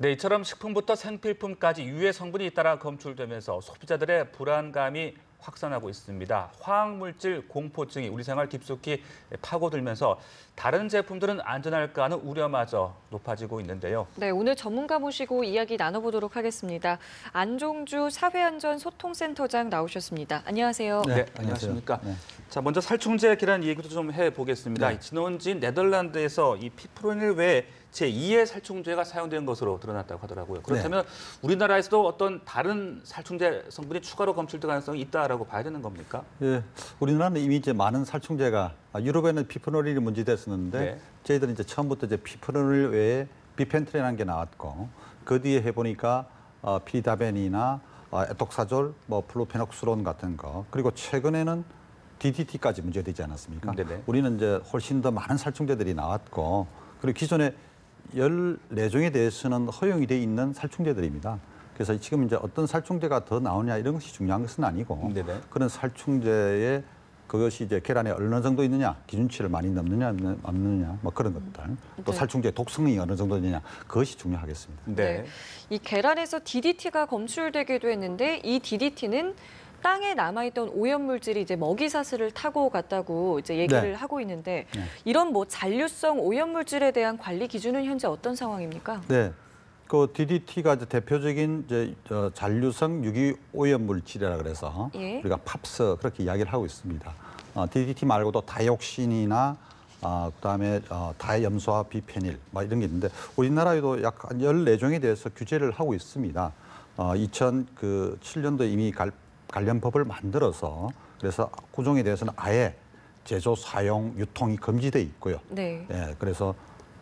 네, 이처럼 식품부터 생필품까지 유해 성분이 잇따라 검출되면서 소비자들의 불안감이 확산하고 있습니다. 화학물질 공포증이 우리 생활 깊숙이 파고들면서 다른 제품들은 안전할까 하는 우려마저 높아지고 있는데요. 네, 오늘 전문가 모시고 이야기 나눠보도록 하겠습니다. 안종주 사회안전소통센터장 나오셨습니다. 안녕하세요. 네, 안녕하십니까. 네. 자, 먼저 살충제 계란 얘기도 좀 해보겠습니다. 네. 진원지 네덜란드에서 이 피프로닐 외에 제2의 살충제가 사용된 것으로 드러났다고 하더라고요. 그렇다면 우리나라에서도 어떤 다른 살충제 성분이 추가로 검출될 가능성이 있다라고 봐야 되는 겁니까? 예, 우리나라는 이미 이제 많은 살충제가 유럽에는 피프로닐이 문제됐었는데 저희들은 이제 처음부터 이제 피프로닐 외에 비펜트린이라는 게 나왔고 그 뒤에 해보니까 피다벤이나 에톡사졸, 뭐 플로페녹스론 같은 거 그리고 최근에는 DDT까지 문제되지 않았습니까? 네네. 우리는 이제 훨씬 더 많은 살충제들이 나왔고 그리고 기존에 14종에 대해서는 허용이 돼 있는 살충제들입니다. 그래서 지금 이제 어떤 살충제가 더 나오냐 이런 것이 중요한 것은 아니고 그런 살충제에 그것이 이제 계란에 어느 정도 있느냐, 기준치를 많이 넘느냐, 없느냐, 뭐 그런 것들. 또 살충제의 독성이 어느 정도 있느냐, 그것이 중요하겠습니다. 네. 이 계란에서 DDT가 검출되기도 했는데 이 DDT는 땅에 남아있던 오염물질이 이제 먹이사슬을 타고 갔다고 이제 얘기를 하고 있는데 이런 뭐 잔류성 오염물질에 대한 관리 기준은 현재 어떤 상황입니까? 네. 그 DDT가 이제 대표적인 이제 잔류성 유기 오염물질이라 그래서 우리가 팝스 그렇게 이야기를 하고 있습니다. DDT 말고도 다이옥신이나 그다음에 다이염소화 비페닐 뭐 이런 게 있는데 우리나라에도 약 14종에 대해서 규제를 하고 있습니다. 2007년도에 이미 관련 법을 만들어서 그래서 구종에 대해서는 아예 제조, 사용, 유통이 금지돼 있고요. 네. 예, 그래서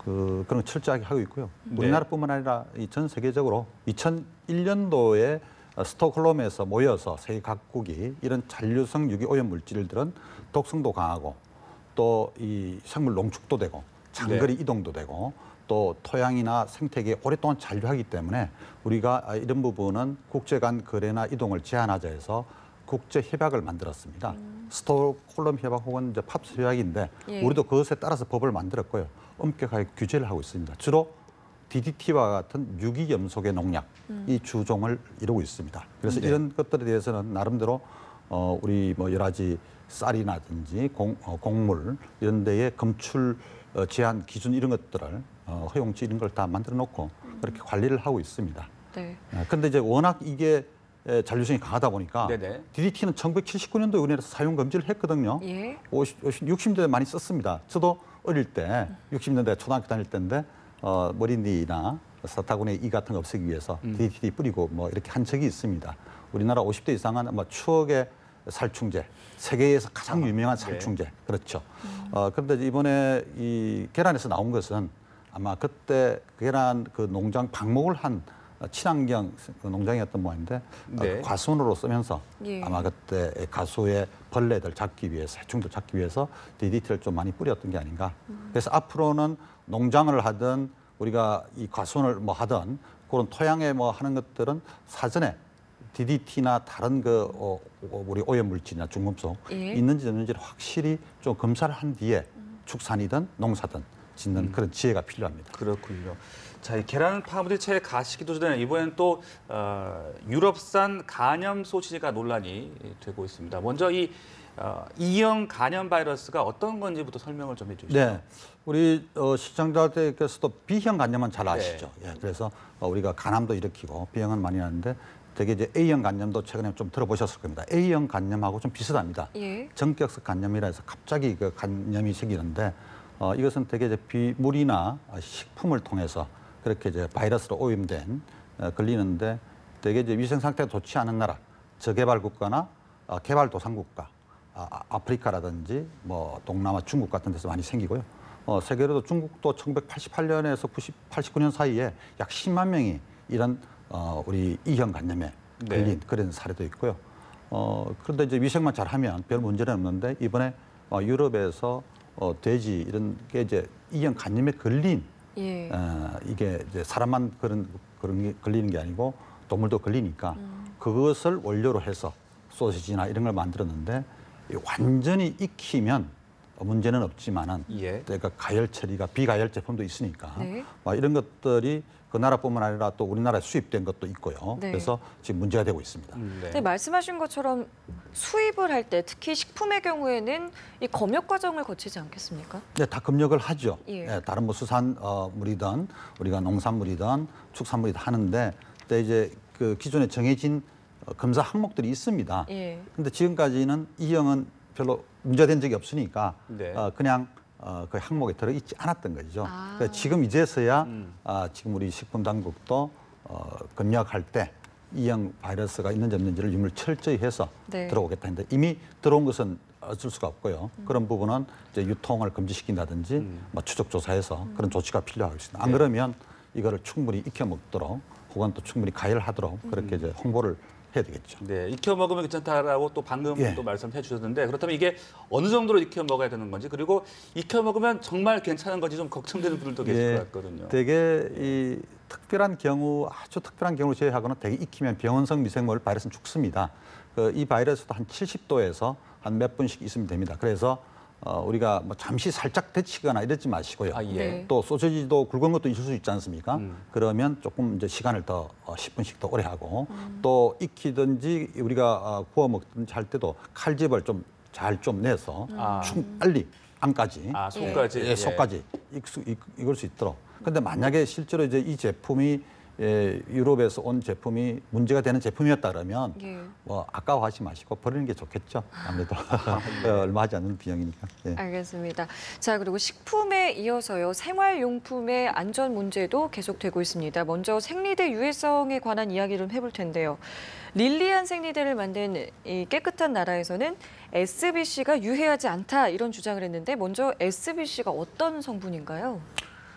그런 철저하게 하고 있고요. 우리나라뿐만 아니라 전 세계적으로 2001년도에 스톡홀름에서 모여서 세계 각국이 이런 잔류성 유기 오염 물질들은 독성도 강하고 또 이 생물 농축도 되고 장거리 이동도 되고 또 토양이나 생태계에 오랫동안 잔류하기 때문에 우리가 이런 부분은 국제 간 거래나 이동을 제한하자 해서 국제 협약을 만들었습니다. 스톡홀름 협약 혹은 이제 팝스 협약인데 우리도 그것에 따라서 법을 만들었고요. 엄격하게 규제를 하고 있습니다. 주로 DDT와 같은 유기염속의 농약 이 주종을 이루고 있습니다. 그래서 이런 것들에 대해서는 나름대로 우리 뭐 여러 가지 쌀이라든지 곡물 이런 데에 검출 제한 기준 이런 것들을 허용치 이런 걸 다 만들어 놓고 그렇게 관리를 하고 있습니다. 그런데 이제 워낙 이게 잔류성이 강하다 보니까 DDT는 1979년도에 우리나라에서 사용 금지를 했거든요. 60년대에 많이 썼습니다. 저도 어릴 때 60년대 초등학교 다닐 때인데 머리니나 사타구니 이 같은 거 없애기 위해서 DDT 뿌리고 뭐 이렇게 한 적이 있습니다. 우리나라 50대 이상은 아마 추억의 살충제, 세계에서 가장 유명한 살충제. 그렇죠. 그런데 이번에 이 계란에서 나온 것은 아마 그때 계란 그 농장 방목을 한 친환경 농장이었던 모양인데 과수원으로 쓰면서 아마 그때 가수의 벌레들 잡기 위해서, 해충들 잡기 위해서 DDT를 좀 많이 뿌렸던 게 아닌가. 그래서 앞으로는 농장을 하든 우리가 이 과수원을 뭐 하든 그런 토양에 뭐 하는 것들은 사전에 DDT나 다른 우리 오염물질이나 중금속 있는지 없는지를 확실히 좀 검사를 한 뒤에 축산이든 농사든 짓는 그런 지혜가 필요합니다. 그렇군요. 자, 이 계란 파무리채 가시기도 전에 이번엔 또 유럽산 간염 소시지가 논란이 되고 있습니다. 먼저 이 E형 간염 바이러스가 어떤 건지부터 설명을 좀 해주시죠. 네, 우리 시청자들께서도 B형 간염은 잘 아시죠. 그래서 우리가 간암도 일으키고 B형은 많이 하는데 되게 이제 A형 간염도 최근에 좀 들어보셨을 겁니다. A형 간염하고 좀 비슷합니다. 전격성 간염이라 해서 갑자기 그 간염이 생기는데 이것은 되게 이제 물이나 식품을 통해서 그렇게 이제 바이러스로 오염된 걸리는데 되게 이제 위생 상태가 좋지 않은 나라, 저개발 국가나 개발도상국가, 아프리카라든지 뭐 동남아, 중국 같은 데서 많이 생기고요. 세계로도 중국도 1988년에서 89년 사이에 약 10만 명이 이런 우리 E형 간염에 걸린 그런 사례도 있고요. 그런데 이제 위생만 잘하면 별 문제는 없는데 이번에 유럽에서 돼지 이런 게 이제 E형 간염에 걸린 이게 이제 사람만 그런 게 걸리는 게 아니고 동물도 걸리니까 그것을 원료로 해서 소시지나 이런 걸 만들었는데 완전히 익히면 문제는 없지만은 그러니까 가열 처리가 비가열 제품도 있으니까 이런 것들이 그 나라뿐만 아니라 또 우리나라에 수입된 것도 있고요. 네. 그래서 지금 문제가 되고 있습니다. 네. 네, 말씀하신 것처럼 수입을 할 때 특히 식품의 경우에는 이 검역 과정을 거치지 않겠습니까? 네, 다 검역을 하죠. 예. 예, 다른 뭐 수산물이든 우리가 농산물이든 축산물이든 하는데 그때 이제 그 기존에 정해진 검사 항목들이 있습니다. 예. 근데 지금까지는 이 형은 별로 문제된 적이 없으니까 네. 그냥 그 항목에 들어있지 않았던 거죠. 아. 그러니까 지금 이제서야 지금 우리 식품당국도 검역할 때 이형 바이러스가 있는지 없는지를 유무를 철저히 해서 네. 들어오겠다 했는데 이미 들어온 것은 어쩔 수가 없고요. 그런 부분은 이제 유통을 금지시킨다든지 뭐 추적 조사해서 그런 조치가 필요하겠습니다. 안 네. 그러면 이거를 충분히 익혀 먹도록 혹은 또 충분히 가열하도록 그렇게 이제 홍보를 해야 되겠죠. 네, 익혀 먹으면 괜찮다라고 또 방금 예. 또 말씀해 주셨는데 그렇다면 이게 어느 정도로 익혀 먹어야 되는 건지 그리고 익혀 먹으면 정말 괜찮은 건지 좀 걱정되는 분들도 계실 것 같거든요. 되게 이 특별한 경우 아주 특별한 경우를 제외하고는 되게 익히면 병원성 미생물 바이러스는 죽습니다. 이 바이러스도 한 70도에서 한 몇 분씩 있으면 됩니다. 그래서 우리가 뭐 잠시 살짝 데치거나 이러지 마시고요. 아, 예. 네. 또 소시지도 굵은 것도 있을 수 있지 않습니까? 그러면 조금 이제 시간을 더 10분씩 더 오래 하고 또 익히든지 우리가 구워 먹든지 할 때도 칼집을 좀 잘 좀 내서 아. 빨리 안까지 아, 속까지. 예, 속까지 익을 수 있도록. 근데 만약에 실제로 이제 이 제품이 유럽에서 온 제품이 문제가 되는 제품이었다 그러면 예. 뭐 아까워하지 마시고 버리는 게 좋겠죠. 아무래도 얼마 하지 않는 비용이니까. 예. 알겠습니다. 자, 그리고 식품에 이어서요. 생활용품의 안전 문제도 계속되고 있습니다. 먼저 생리대 유해성에 관한 이야기를 해볼 텐데요. 릴리안 생리대를 만든 이 깨끗한 나라에서는 SBC가 유해하지 않다 이런 주장을 했는데 먼저 SBC가 어떤 성분인가요?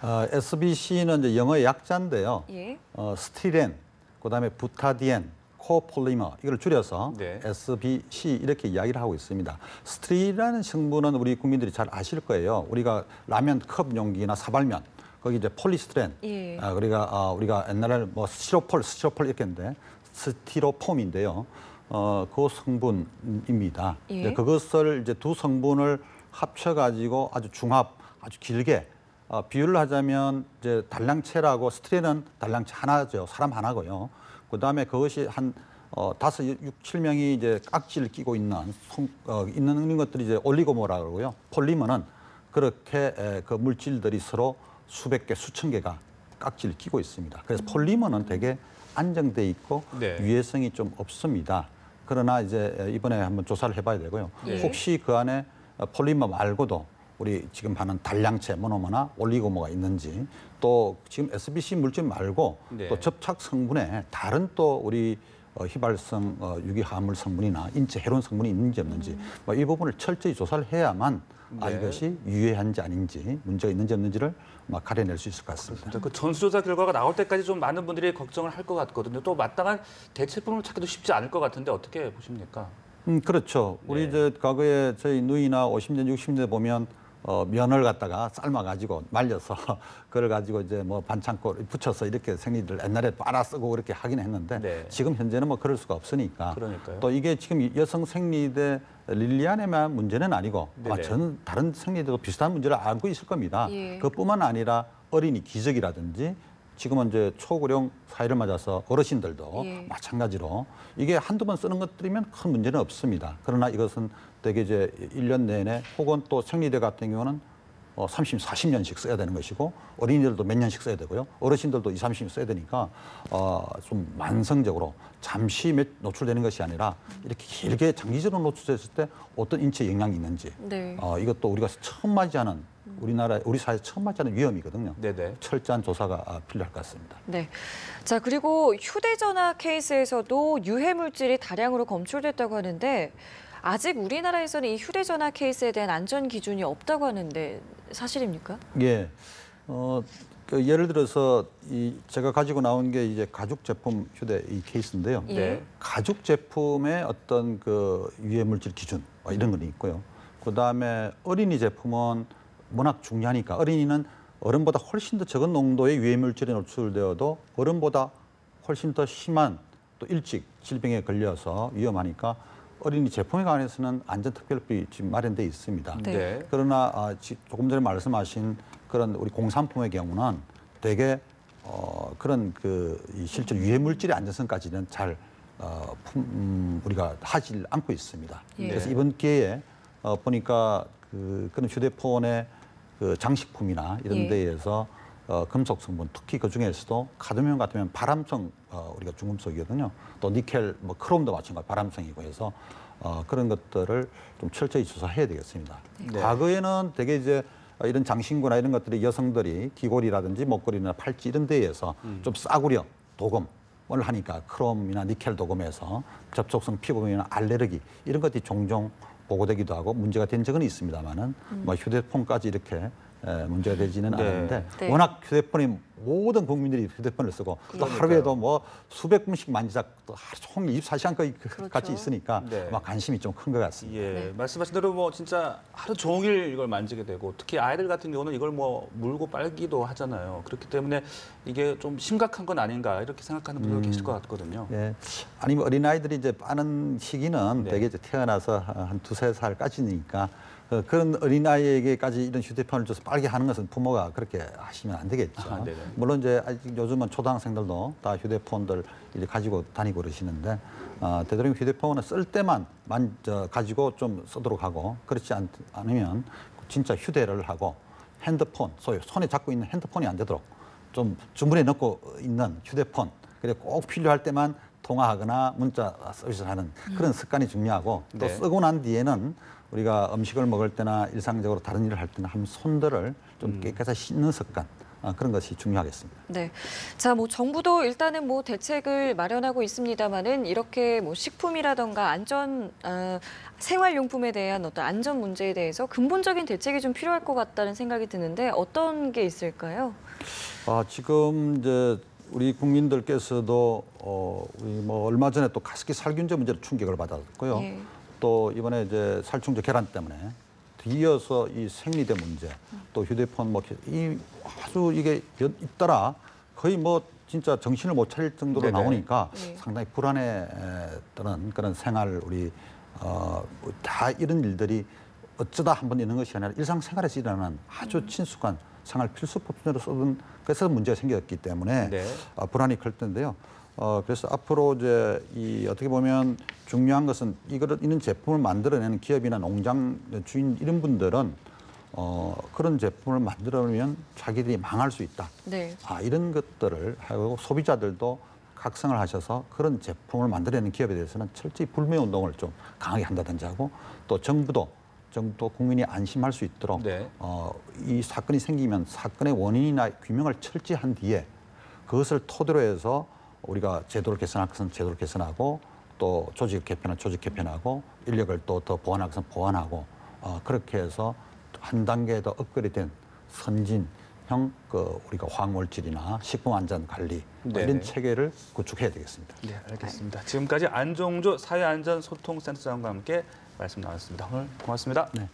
SBC는 이제 영어의 약자인데요. 예. 스티렌, 그다음에 부타디엔, 코폴리머 이걸 줄여서 네. SBC 이렇게 이야기를 하고 있습니다. 스티라는 성분은 우리 국민들이 잘 아실 거예요. 우리가 라면 컵 용기나 사발면 거기 이제 폴리스티렌. 예. 우리가 옛날에 뭐 스티로폴 이렇게 했는데 스티로폼인데요. 그 성분입니다. 예. 그것을 이제 두 성분을 합쳐가지고 아주 길게 비유를 하자면 이제 달량체라고 스티렌은 달량체 하나죠. 사람 하나고요. 그다음에 그것이 한 5, 6, 7명이 이제 깍지를 끼고 있는 것들이 이제 올리고모라고 그러고요. 폴리머는 그렇게 그 물질들이 서로 수백 개, 수천 개가 깍지를 끼고 있습니다. 그래서 폴리머는 되게 안정돼 있고 네. 유해성이 좀 없습니다. 그러나 이제 이번에 한번 조사를 해봐야 되고요. 네. 혹시 그 안에 폴리머 말고도 우리 지금 하는 달량체, 모노머나 올리고모가 있는지 또 지금 SBC 물질 말고 네. 또 접착 성분에 다른 또 우리 휘발성 유기화합물 성분이나 인체 해로운 성분이 있는지 없는지 뭐 이 부분을 철저히 조사를 해야만 네. 이것이 유해한지 아닌지 문제가 있는지 없는지를 가려낼 수 있을 것 같습니다. 그 전수조사 결과가 나올 때까지 좀 많은 분들이 걱정을 할 것 같거든요. 또 마땅한 대체품을 찾기도 쉽지 않을 것 같은데 어떻게 보십니까? 그렇죠. 우리 네. 과거에 저희 누이나 50년, 60년대 보면 면을 갖다가 삶아가지고 말려서 그걸 가지고 이제 뭐 반창고 붙여서 이렇게 생리들 옛날에 빨아 쓰고 그렇게 하긴 했는데 네. 지금 현재는 뭐 그럴 수가 없으니까 그러니까요. 또 이게 지금 여성 생리대 릴리안에만 문제는 아니고 아마 네네. 저는 다른 생리대도 비슷한 문제를 알고 있을 겁니다. 예. 그뿐만 아니라 어린이 기저귀라든지 지금은 이제 초고령 사회를 맞아서 어르신들도 예. 마찬가지로 이게 한두 번 쓰는 것들이면 큰 문제는 없습니다. 그러나 이것은 되게 이제 1년 내내 혹은 또 생리대 같은 경우는 30, 40년씩 써야 되는 것이고 어린이들도 몇 년씩 써야 되고요. 어르신들도 20, 30년 써야 되니까 좀 만성적으로 잠시 노출되는 것이 아니라 이렇게 길게 장기적으로 노출됐을 때 어떤 인체 영향이 있는지 네. 이것도 우리가 처음 맞이하는 우리 사회에서 처음 맞이하는 위험이거든요. 네네. 철저한 조사가 필요할 것 같습니다. 네. 자, 그리고 휴대전화 케이스에서도 유해 물질이 다량으로 검출됐다고 하는데 아직 우리나라에서는 이 휴대전화 케이스에 대한 안전 기준이 없다고 하는데 사실입니까? 예. 예를 들어서 제가 가지고 나온 게 이제 가죽 제품 휴대 이 케이스인데요. 예. 네. 가죽 제품의 어떤 그 유해 물질 기준 이런 건 있고요. 그다음에 어린이 제품은 워낙 중요하니까 어린이는 어른보다 훨씬 더 적은 농도의 유해 물질에 노출되어도 어른보다 훨씬 더 심한 또 일찍 질병에 걸려서 위험하니까 어린이 제품에 관해서는 안전특별법이 지금 마련돼 있습니다. 네. 네. 그러나 조금 전에 말씀하신 그런 우리 공산품의 경우는 되게 그런 이 실제 유해 물질의 안전성까지는 잘 우리가 하지 않고 있습니다. 예. 그래서 이번 기회에 보니까 그런 휴대폰의 장식품이나 이런 예. 데에서 금속 성분, 특히 그 중에서도 카드뮴 같으면 발암성 우리가 중금속이거든요. 또 니켈, 뭐 크롬도 마찬가지 발암성이고 해서 그런 것들을 좀 철저히 조사해야 되겠습니다. 네. 과거에는 되게 이제 이런 장신구나 이런 것들이 여성들이 귀걸이라든지 목걸이나 팔찌 이런 데에서 좀 싸구려 도금을 하니까 크롬이나 니켈 도금에서 접촉성 피부염이나 알레르기 이런 것들이 종종 보고되기도 하고 문제가 된 적은 있습니다만은 뭐 휴대폰까지 이렇게 문제가 되지는 네. 않았는데 네. 워낙 휴대폰이 모든 국민들이 휴대폰을 쓰고 또 하루에도 뭐 수백 분씩 만지작 또 하루 종일 24시간 거의 그렇죠. 같이 있으니까 네. 아마 관심이 좀 큰 것 같습니다. 예, 네. 말씀하신 대로 뭐 진짜 하루 종일 이걸 만지게 되고 특히 아이들 같은 경우는 이걸 뭐 물고 빨기도 하잖아요. 그렇기 때문에 이게 좀 심각한 건 아닌가 이렇게 생각하는 분들 계실 것 같거든요. 예. 아니면 어린아이들이 이제 빠는 시기는 네. 되게 이제 태어나서 한 두세 살까지니까 그런 어린아이에게까지 이런 휴대폰을 줘서 빨게 하는 것은 부모가 그렇게 하시면 안 되겠죠. 아, 네네. 물론 이제 아직 요즘은 초등학생들도 다 휴대폰들 이제 가지고 다니고 그러시는데 되도록 휴대폰은 쓸 때만 가지고 좀 쓰도록 하고 그렇지 않으면 진짜 휴대를 하고 핸드폰, 소위 손에 잡고 있는 핸드폰이 안 되도록 좀 주머니에 넣고 있는 휴대폰 그리고 꼭 필요할 때만 통화하거나 문자 서비스를 하는 그런 습관이 중요하고 또 네. 쓰고 난 뒤에는 우리가 음식을 먹을 때나 일상적으로 다른 일을 할 때는 한 손들을 좀 깨끗이 씻는 습관 그런 것이 중요하겠습니다. 네. 자, 뭐 정부도 일단은 뭐 대책을 마련하고 있습니다만은 이렇게 뭐 식품이라던가 생활용품에 대한 어떤 안전 문제에 대해서 근본적인 대책이 좀 필요할 것 같다는 생각이 드는데 어떤 게 있을까요? 지금 이제 우리 국민들께서도 우리 뭐 얼마 전에 또 가습기 살균제 문제로 충격을 받았고요. 예. 또 이번에 이제 살충제 계란 때문에 뒤이어서 이 생리대 문제, 또 휴대폰 이 아주 이게 잇따라 거의 뭐 진짜 정신을 못 차릴 정도로 네네. 나오니까 네. 상당히 불안했던 그런 생활 우리 다 이런 일들이 어쩌다 한 번 있는 것이 아니라 일상생활에서 일어나는 아주 친숙한 생활 필수품으로 쓰던 그래서 문제가 생겼기 때문에 네. 불안이 클 텐데요. 그래서 앞으로 이제 어떻게 보면 중요한 것은 이런 제품을 만들어내는 기업이나 농장 주인 이런 분들은 그런 제품을 만들어내면 자기들이 망할 수 있다. 네. 이런 것들을 하고 소비자들도 각성을 하셔서 그런 제품을 만들어내는 기업에 대해서는 철저히 불매 운동을 좀 강하게 한다든지 하고 또 정부도 국민이 안심할 수 있도록 네. 이 사건이 생기면 사건의 원인이나 규명을 철저히 한 뒤에 그것을 토대로 해서 우리가 제도를 개선할 것은 제도를 개선하고 또 조직 개편은 조직 개편하고 인력을 또 더 보완할 것은 보완하고 그렇게 해서 한 단계 더 업그레이드된 선진형 우리가 화학물질이나 식품안전관리 네네. 이런 체계를 구축해야 되겠습니다. 네, 알겠습니다. 지금까지 안종주 사회안전소통센터장과 함께 말씀 나눴습니다. 오늘 고맙습니다. 네.